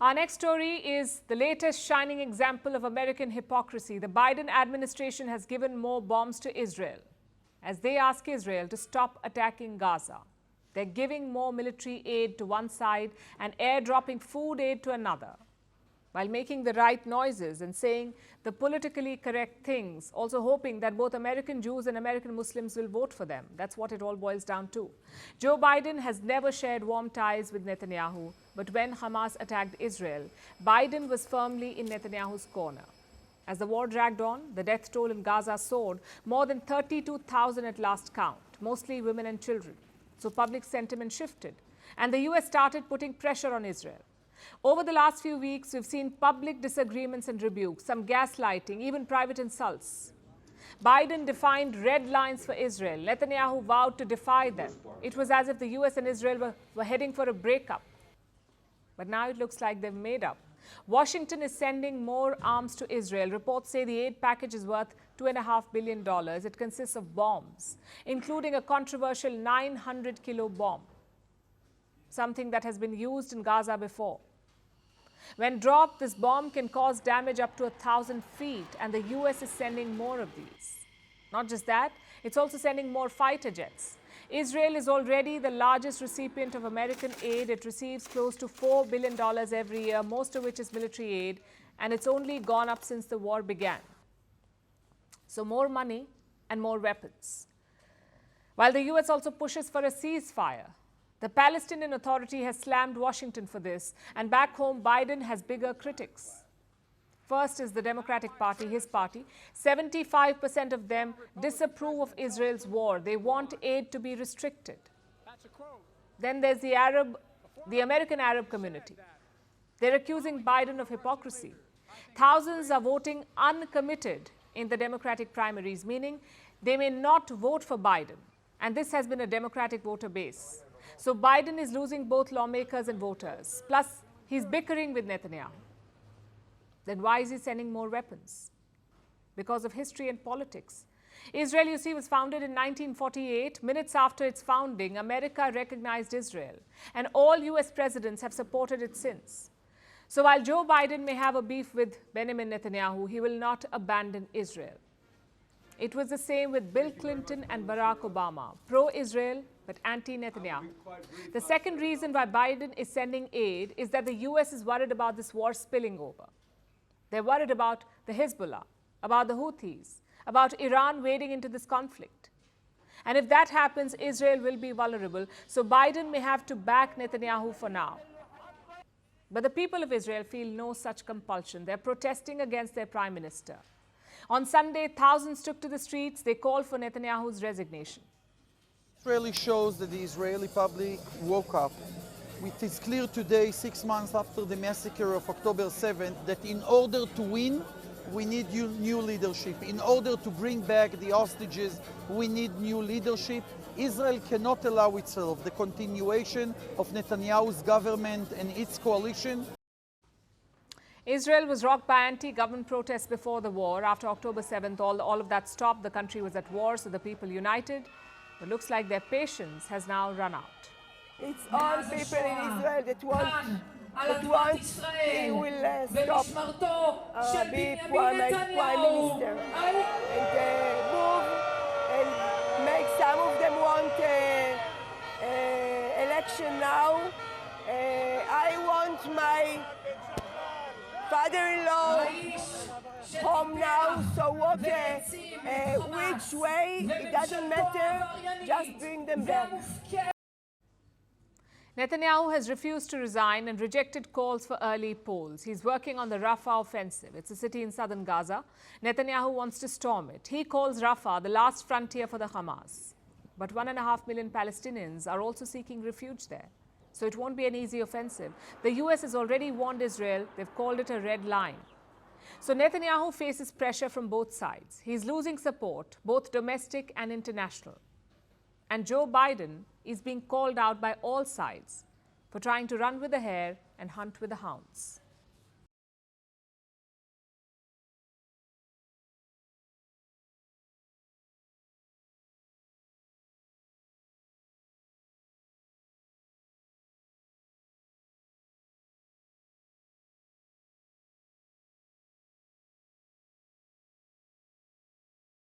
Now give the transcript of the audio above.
Our next story is the latest shining example of American hypocrisy. The Biden administration has given more bombs to Israel as they ask Israel to stop attacking Gaza. They're giving more military aid to one side and airdropping food aid to another, while making the right noises and saying the politically correct things, also hoping that both American Jews and American Muslims will vote for them. That's what it all boils down to. Joe Biden has never shared warm ties with Netanyahu, but when Hamas attacked Israel, Biden was firmly in Netanyahu's corner. As the war dragged on, the death toll in Gaza soared, more than 32,000 at last count, mostly women and children. So public sentiment shifted, and the US started putting pressure on Israel. Over the last few weeks, we've seen public disagreements and rebukes, some gaslighting, even private insults. Biden defined red lines for Israel. Netanyahu vowed to defy them. It was as if the US and Israel were heading for a breakup. But now it looks like they've made up. Washington is sending more arms to Israel. Reports say the aid package is worth $2.5 billion. It consists of bombs, including a controversial 900-kilo bomb, something that has been used in Gaza before. When dropped, this bomb can cause damage up to 1,000 feet, and the US is sending more of these. Not just that, it's also sending more fighter jets. Israel is already the largest recipient of American aid. It receives close to $4 billion every year, most of which is military aid, and it's only gone up since the war began. So more money and more weapons. While the US also pushes for a ceasefire, the Palestinian Authority has slammed Washington for this, and back home, Biden has bigger critics. First is the Democratic Party, his party. 75% of them disapprove of Israel's war. They want aid to be restricted. Then there's the American Arab community. They're accusing Biden of hypocrisy. Thousands are voting uncommitted in the Democratic primaries, meaning they may not vote for Biden. And this has been a Democratic voter base. So Biden is losing both lawmakers and voters. Plus, he's bickering with Netanyahu. Then why is he sending more weapons? Because of history and politics. Israel, you see, was founded in 1948. Minutes after its founding, America recognized Israel. And all US presidents have supported it since. So while Joe Biden may have a beef with Benjamin Netanyahu, he will not abandon Israel. It was the same with Bill Clinton and Barack Obama, pro-Israel but anti-Netanyahu. The second reason why Biden is sending aid is that the US is worried about this war spilling over. They're worried about the Hezbollah, about the Houthis, about Iran wading into this conflict. And if that happens, Israel will be vulnerable. So Biden may have to back Netanyahu for now. But the people of Israel feel no such compulsion. They're protesting against their prime minister. On Sunday, thousands took to the streets. They called for Netanyahu's resignation. Israeli shows that the Israeli public woke up. It is clear today, 6 months after the massacre of October 7th, that in order to win, we need new leadership. In order to bring back the hostages, we need new leadership. Israel cannot allow itself the continuation of Netanyahu's government and its coalition. Israel was rocked by anti-government protests before the war. After October 7th, all of that stopped. The country was at war, so the people united. It looks like their patience has now run out. It's all people in Israel that want he will stop be prime minister and move and make some of them want election now. I want my father-in-law home now, so what, which way, it doesn't matter, just bring them back. Netanyahu has refused to resign and rejected calls for early polls. He's working on the Rafah Offensive. It's a city in southern Gaza. Netanyahu wants to storm it. He calls Rafah the last frontier for the Hamas. But 1.5 million Palestinians are also seeking refuge there. So it won't be an easy offensive. The US has already warned Israel. They've called it a red line. So Netanyahu faces pressure from both sides. He's losing support, both domestic and international. And Joe Biden is being called out by all sides for trying to run with the hare and hunt with the hounds.